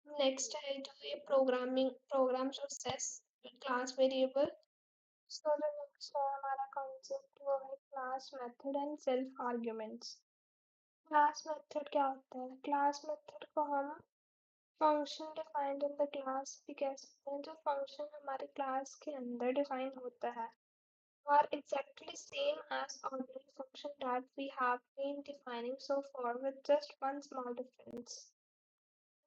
नेक्स्ट है जो ये प्रोग्राम जो assess class variable. So the next है हमारा concept, वो है class method and self arguments. Class method क्या होता है? Class method को हम function defined in the class भी कह सकते हैं. जो function हमारे class के अंदर define होता है are exactly same as ordinary function that we have been defining so far with just one small difference.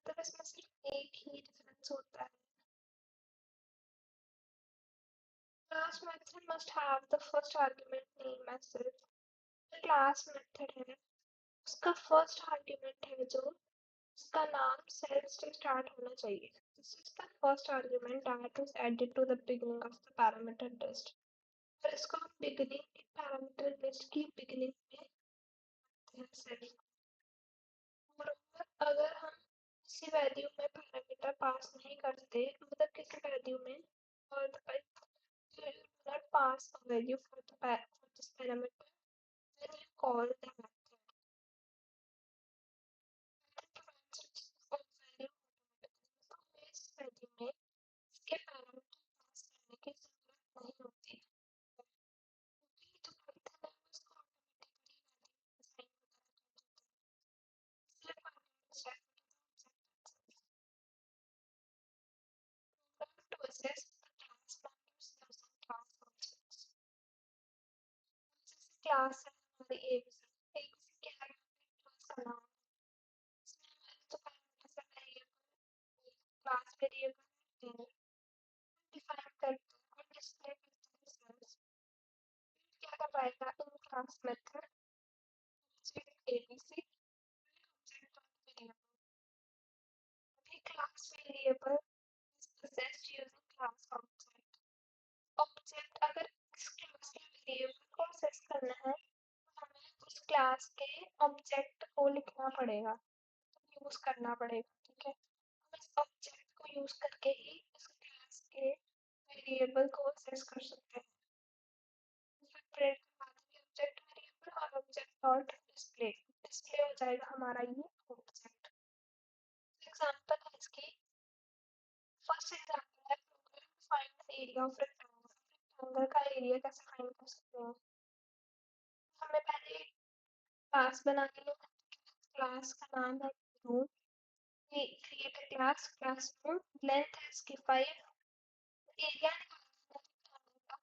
मतलब इसमें सिर्फ एक ही difference होता है. Class method must have the first argument name as self. Class method है उसका फर्स्ट आर्ग्यूमेंट है जो उसका नाम सेल्फ से स्टार्ट होना चाहिए. This is the first argument that is added to the beginning of the parameter list. और इसको हम बिगिनिंग की पैरामीटर लिस्ट की बिगिनिंग में सेल्फ. मोreover, अगर हम किसी वैल्यू में पैरामीटर पास नहीं करते, मतलब किसी वैल्यू में और you do not pass a value for this parameter, then you call the method. और value तो हमें इस वैल्यू में इसके पैरामीटर पास करने की जरूरत नहीं होती है, क्योंकि जो पाइथन है उसको ऑटोमेटिकली वैल्यू असाइन वगैरह कर देता है. सिर्फ access the class members using class functions. जैसे क्लास है हमारी ABC, ABC क्या है, क्लास का नाम। इसमें हमारे तो पहले से वेरिएबल, क्लास वेरिएबल डिफाइन करते हैं और डिस्प्ले करते हैं रिजल्ट्स। क्या करवाएगा इन class method object ABC object dot variable. अभी class variable is possessed using class object। Object अगर इस क्लास के वेरिएबल को एक्सेस करना है तो हमें उस क्लास के ऑब्जेक्ट को लिखना पड़ेगा, यूज करना पड़ेगा, ठीक है। हम इस ऑब्जेक्ट को यूज करके ही इस क्लास के वेरिएबल को एक्सेस कर सकते हैं। प्रिंट ऑब्जेक्ट वेरिएबल और ऑब्जेक्ट डॉट डिस्प्ले, डिस्प्ले हो जाएगा हमारा ये ऑब्जेक्ट। एग्जांपल है इसकी, फर्स्ट एग्जांपल है program to find the area of rectangle. Rectangle का एरिया कैसे फाइंड कर सकते हैं। हमें पहले क्लास बनानी है, क्लास का नाम है room. we create a class, class room, length है इसकी 5, एरिया निकालना है,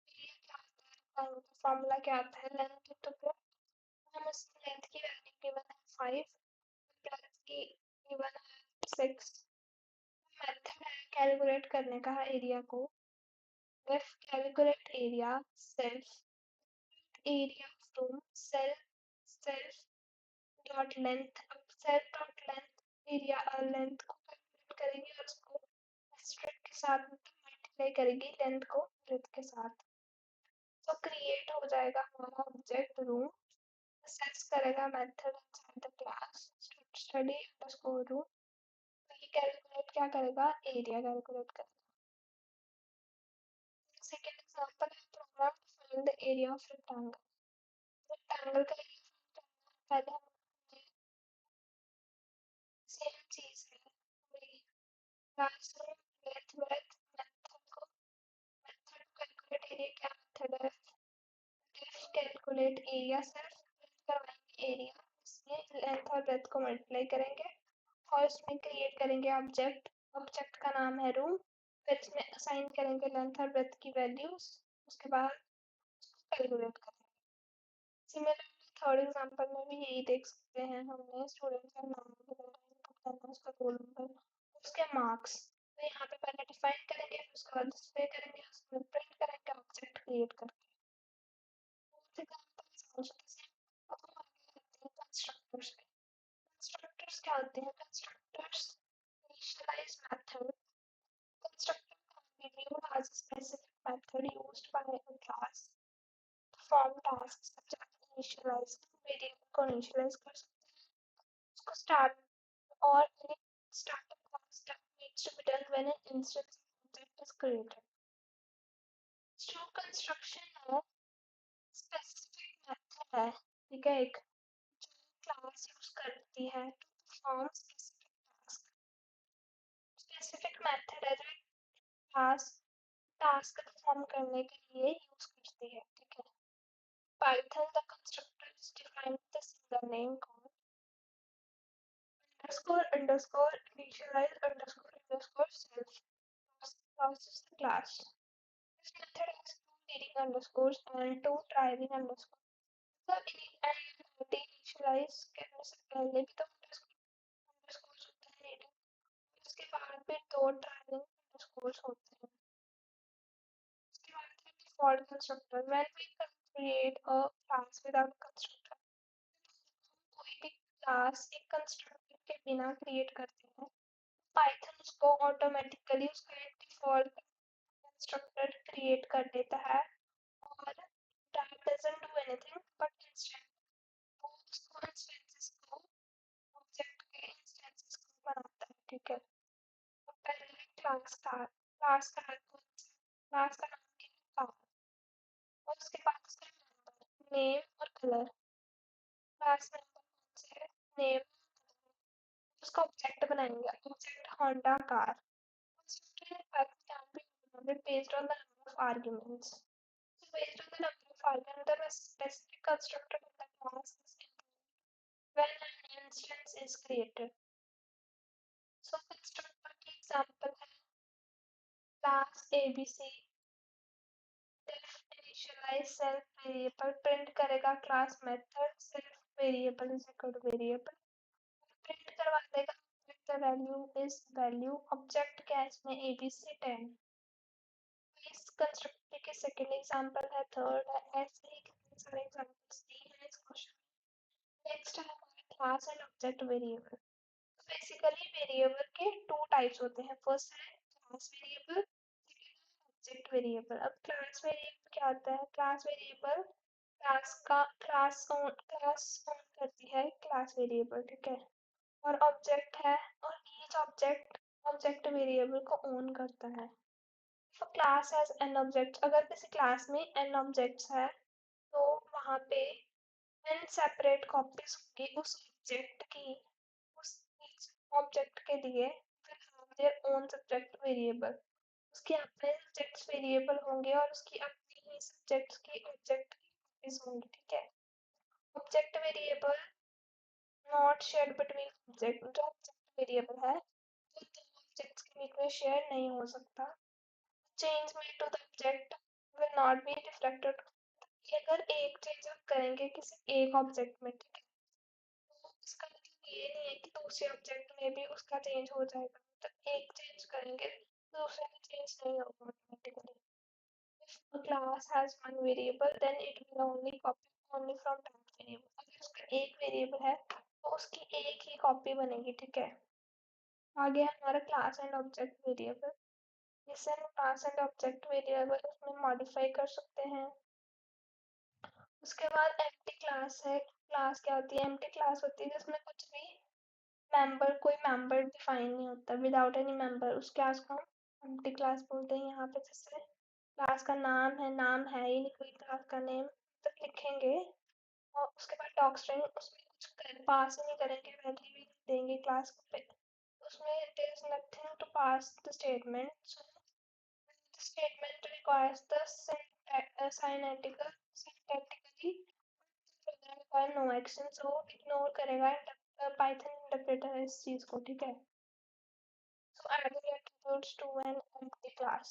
एरिया क्या आता है, फॉर्मूला क्या आता है, लेंथ इंटू ब्रेड्थ। हम उस लेंथ की वैल्यू गिवन है 5, ब्रेड्थ की गिवन है 6। मेथड है कैलकुलेट करने का एरिया को, if calculate area self area of room self dot length, अब self dot length एरिया और लेंथ को कैलकुलेट करेंगे और उसको एस्टेरिस्क के साथ मल्टीप्लाई करेंगे लेंथ को ब्रेड्थ के साथ। तो क्रिएट हो जाएगा हमारा ऑब्जेक्ट रूम, एक्सेस करेगा method inside the class study underscore room. तो ये कैलकुलेट क्या करेगा, एरिया कैलकुलेट करेगा। सेकेंड एग्जांपल है program to find the area of rectangle. Rectangle का एरिया पहले हम सेम चीज है, वही क्लासरूम लेंथ ब्रेड्थ मेथड को, मेथड कैलकुलेट एरिया क्या मेथड है, if कैलकुलेट एरिया सिर्फ करवाएंगे एरिया, इसमें लेंथ और ब्रेड्थ को मल्टीप्लाई करेंगे और इसमें क्रिएट करेंगे ऑब्जेक्ट, ऑब्जेक्ट का नाम है रूम, फिर इसमें असाइन करेंगे लेंथ और ब्रेड्थ की वैल्यूज, उसके बाद उसको कैलकुलेट करेंगे। सिमिलरली थर्ड एग्जांपल में भी यही देख सकते हैं, हमने स्टूडेंट का नाम वगैरह इनपुट करना, उसका रोल नंबर, उसके मार्क्स, तो यहाँ पे पहले डिफाइन करेंगे फिर उसके बाद डिस्प्ले करेंगे, उसमें प्रिंट करेंगे ऑब्जेक्ट क्रिएट करके। Fourth example is also the same. अब हम आगे आते हैं कंस्ट्रक्टर्स पे। कंस्ट्रक्टर्स क्या होते हैं, constructors initialise method. constructor can be viewed as a specific method used by a class perform tasks such as initialize, variable को इनिशियलाइज कर सकते हैं, उसको स्टार्ट और any startup class step needs to be done when an instance object is created। Store construction है स्पेसिफिक मेथड है, ठीक है, एक जो क्लास यूज करती है to perform specific task. Specific method है जो क्लास टास्क परफॉर्म करने के लिए यूज करती है, ठीक है। Python the constructor is defined with a single name called underscore underscore initialize underscore underscore self process the class। This method has two leading underscores and two trailing underscores। मतलब initialize करने से पहले भी तो underscores होते हैं leading, उसके बाद भी दो trailing underscores होते हैं। उसके बाद है default constructor। When we create a class without a constructor, कोई भी क्लास एक कंस्ट्रक्टर के बिना क्रिएट करते हैं, पाइथन उसको ऑटोमेटिकली उसका एक डिफॉल्ट कंस्ट्रक्टर क्रिएट कर देता है और that doesn't do anything but instead वो उसको इंस्टेंसेस को ऑब्जेक्ट के इंस्टेंसेस को बनाता है, ठीक है। तो पहले क्लास का क्लास का नाम क्या है, कार, और उसके बाद उसका मेंबर नेम और कलर। क्लास मेंबर कौन से है, नेम, उसका ऑब्जेक्ट बनाएंगे, object Honda car. Constructor Python can be implemented based on the number of arguments. So based on the number of arguments, a specific constructor of the class is implemented when an instance is created. So constructor की example है class ABC initialize self variable print करेगा class method self variable is equal to variable print करवा देगा the value is value object क्या है इसमें ABC 10 इस कंस्ट्रक्टर के सेकंड एग्जांपल है थर्ड है ऐसे ही कितने सारे एग्जांपल्स दिए हैं इस क्वेश्चन नेक्स्ट है हमारा class and object variable basically variable के टू टाइप्स होते हैं फर्स्ट है क्लास वेरिएबल ऑब्जेक्ट वेरिएबल अब क्लास वेरिएबल क्या होता है क्लास वेरिएबल क्लास ओन करती है क्लास वेरिएबल ठीक है और ऑब्जेक्ट है और ईच ऑब्जेक्ट ऑब्जेक्ट वेरिएबल को ओन करता है तो क्लास हैज एन ऑब्जेक्ट अगर किसी क्लास में एन ऑब्जेक्ट्स है तो वहाँ पे एन सेपरेट कॉपीज होंगी उस ऑब्जेक्ट की उस ऑब्जेक्ट के लिए फिर have their own subject variable उसके अपने सब्जेक्ट्स वेरिएबल होंगे और उसकी अपनी ही सब्जेक्ट्स की ऑब्जेक्ट की कॉपीज होंगी ठीक है object variable not shared between object जो ऑब्जेक्ट वेरिएबल है वो दो ऑब्जेक्ट्स के बीच में शेयर नहीं हो सकता change made to the object will not be reflected अगर एक चेंज आप करेंगे किसी एक ऑब्जेक्ट में ठीक है तो इसका मतलब ये नहीं है कि दूसरे ऑब्जेक्ट में भी उसका चेंज हो जाएगा तो एक चेंज करेंगे दूसरे में चेंज नहीं होगा automatically if a class has one variable then it will only copy only from that variable अगर उसका एक वेरिएबल है तो उसकी एक ही कॉपी बनेगी ठीक है आगे हमारा क्लास एंड ऑब्जेक्ट वेरिएबल जिससे हम क्लास एंड ऑब्जेक्ट वेरिएबल उसमें मॉडिफाई कर सकते हैं उसके बाद एम्प्टी क्लास है क्लास क्या होती है एम्प्टी क्लास होती है जिसमें कुछ भी कोई मेंबर डिफाइन नहीं होता विदाउट एनी मेंबर उस क्लास को हम एम्प्टी क्लास बोलते हैं यहाँ पे जैसे क्लास का नाम है ही नहीं कोई क्लास का नेम तो लिखेंगे और उसके बाद डॉक स्ट्रिंग उसमें कुछ पास ही नहीं करेंगे वैल्यू भी देंगे क्लास को पे उसमें there is nothing to pass the statement so the statement requires the syntactically program require no action so ignore करेगा पाइथन इंटरप्रेटर इस चीज को ठीक है so adding attributes to an empty class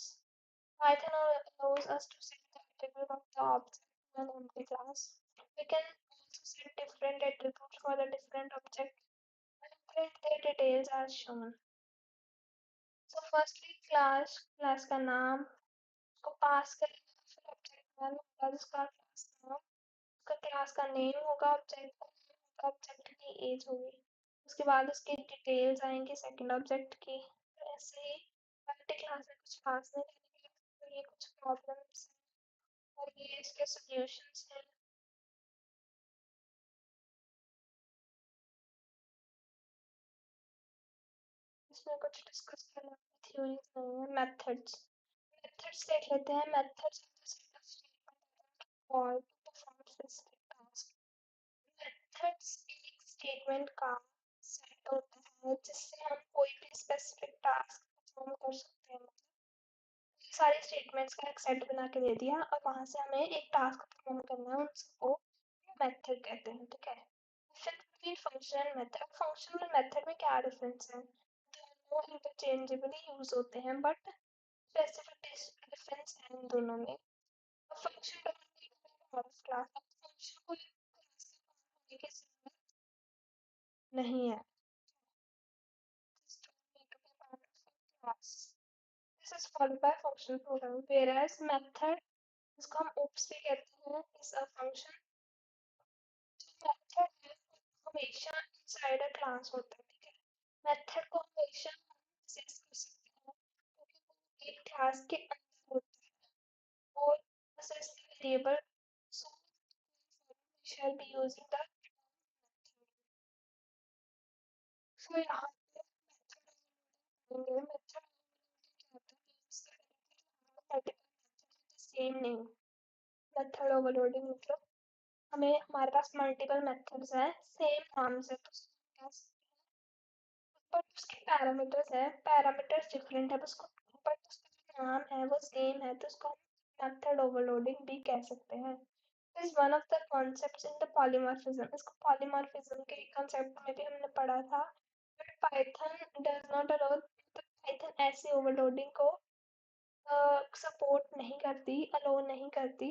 Python allows us to set the attribute of the object to an empty class. We can also set different attributes for the different objects and print their details as shown. So firstly class का नाम उसको पास करेगा फिर ऑब्जेक्ट वन होगा जिसका क्लास नाम उसका क्लास का नेम होगा ऑब्जेक्ट की एज होगी उसके बाद उसकी डिटेल्स आएंगी सेकंड ऑब्जेक्ट की तो ऐसे ही मल्टी क्लास में कुछ खास नहीं रहेगा तो ये कुछ प्रॉब्लम्स और ये इसके सॉल्यूशंस हैं इसमें कुछ डिस्कस करना थ्योरीज नहीं है मेथड्स देख लेते हैं मेथड्स और परफॉर्म स्पेसिफिक टास्क मेथड्स एक स्टेटमेंट का सेट होता है जिससे हम कोई भी स्पेसिफिक टास्क परफॉर्म कर सकते हैं ये सारे स्टेटमेंट्स का एक सेट बना के दे दिया और वहां से हमें एक टास्क परफॉर्म करना है उन सबको मेथड कहते हैं ठीक है difference between function and method function और मेथड में क्या डिफरेंस है दोनों इंटरचेंजेबली यूज होते हैं बट स्पेसिफिक डिफरेंस है इन दोनों में फंक्शन क्लास फंक्शन को क्लास से होने की जरूरत नहीं है This is followed by functional programming, whereas method जिसको हम oops भी कहते हैं is a function मेथड है हमेशा इनसाइड अ क्लास होता है ठीक है मेथड को हमेशा एक्सेस कर सकते हैं क्योंकि वो एक क्लास के अंदर होता है और access the variable so we shall be using the so यहाँ पे मेथड मेथड क्या होता है multiple same name method overloading मतलब हमें हमारे पास मल्टीपल मेथड्स हैं सेम नाम से तो बट उसके पैरामीटर्स है पैरामीटर्स डिफरेंट है उसको बट उसका जो नाम है वो सेम है तो उसको हम मेथड ओवरलोडिंग भी कह सकते हैं is one of the concepts in the polymorphism इसको polymorphism के concept में भी हमने पढ़ा था but Python does not allow Python ऐसे overloading को सपोर्ट नहीं करती, अलो नहीं करती,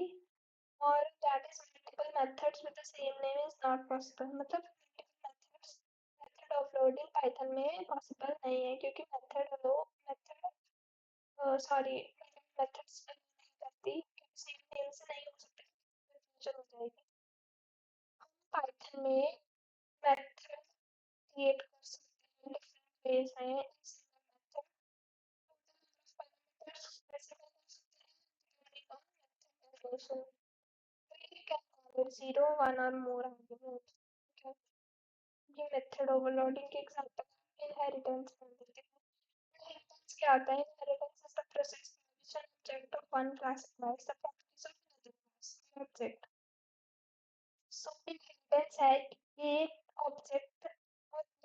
और that is multiple methods with the same name is not possible. मतलब मेथड्स, मेथड ऑफलोडिंग पाइथन में पॉसिबल नहीं है, क्योंकि सॉरी मेथड्स नहीं करती, क्योंकि सेम नेम से नहीं हो सकता, कंफ्यूजन हो जाएगी। पाइथन में मेथड क्रिएट कर सकते हैं, डिफरेंट वेज हैं। जीरो वन और मोर आर्ग्यूमेंट। ये मेथड ओवरलोडिंग के एग्जांपल इनहेरिटेंस कर देते हैं। इनहेरिटेंस क्या आता है? Inheritance is the process by which an object of one class acquires the properties of another class object। So inheritance है कि एक ऑब्जेक्ट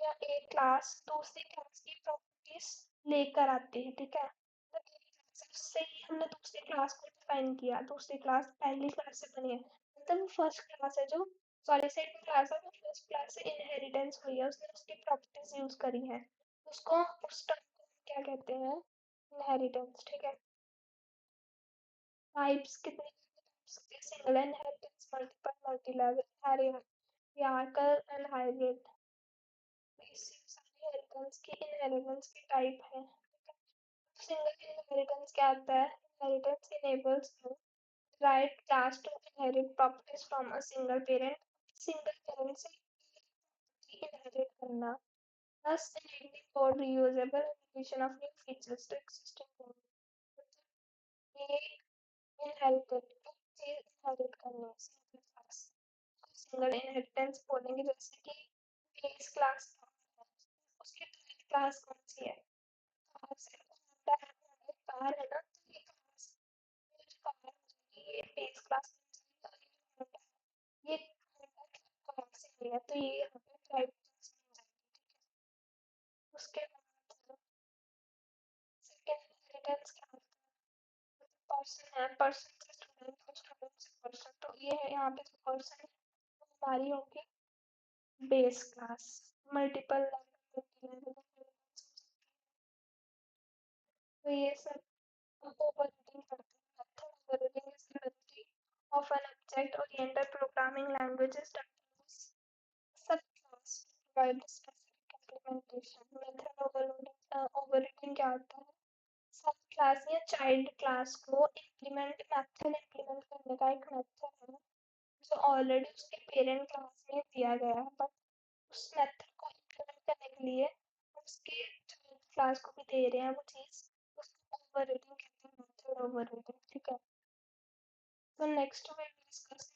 या एक क्लास दूसरी क्लास की प्रॉपर्टीज लेकर आती है, ठीक है। तो एक क्लास से ही हमने दूसरी क्लास को डिफाइन किया, दूसरी क्लास पहली क्लास से बनी है, मतलब वो फर्स्ट क्लास है जो सॉरी सेकंड क्लास है, वो फर्स्ट क्लास से इनहेरिटेंस हुई है, उसने उसकी प्रॉपर्टीज यूज करी है, उसको उस टर्म को क्या कहते हैं? इनहेरिटेंस, ठीक है। टाइप्स कितने? Single inheritance, multiple, multi level, hierarchical and hybrid. Inheritance की टाइप है। सिंगल इनहेरिटेंस क्या आता है? Inheritance enables the right class to inherit properties from a single parent, single parent से इनहेरिट करना, thus enabling for reusable and addition of new features to existing code। ये इनहेरिटेड चीज इनहेरिट करनी सिंगल क्लास, सिंगल इनहेरिटेंस बोलेंगे, जैसे कि बेस क्लास उसकी क्लास कौन सी है? कार से कार है ना, तो ये क्लास, ये जो कार है ये बेस क्लास ये कार से है, तो ये यहाँ पे ड्राइव क्लास में जाएगी, ठीक है। उसके बाद सेकेंड इनहेरिटेंस क्या होता है? पर्सन है, पर्सन से स्टूडेंट और स्टूडेंट से पर्सन, तो ये है यहाँ पे जो पर्सन हमारी होगी बेस क्लास। मल्टीपल लेवल, तो ये सब ओवरलोडिंग करते हैं। Method overloading is the ability of an object-oriented programming languages that use subclass to provide a specific implementation। Method overloading क्या होता है? सब क्लास या चाइल्ड क्लास को इम्प्लीमेंट करने का एक मेथड है जो ऑलरेडी उसके पेरेंट क्लास में दिया गया है, बट उस मेथड को इम्प्लीमेंट करने के लिए उसके क्लास को भी दे रहे हैं वो चीज, उसको ओवररीडिंग कहते हैं, मेथड ओवररीडिंग, ठीक है। तो नेक्स्ट वी विल डिस्कस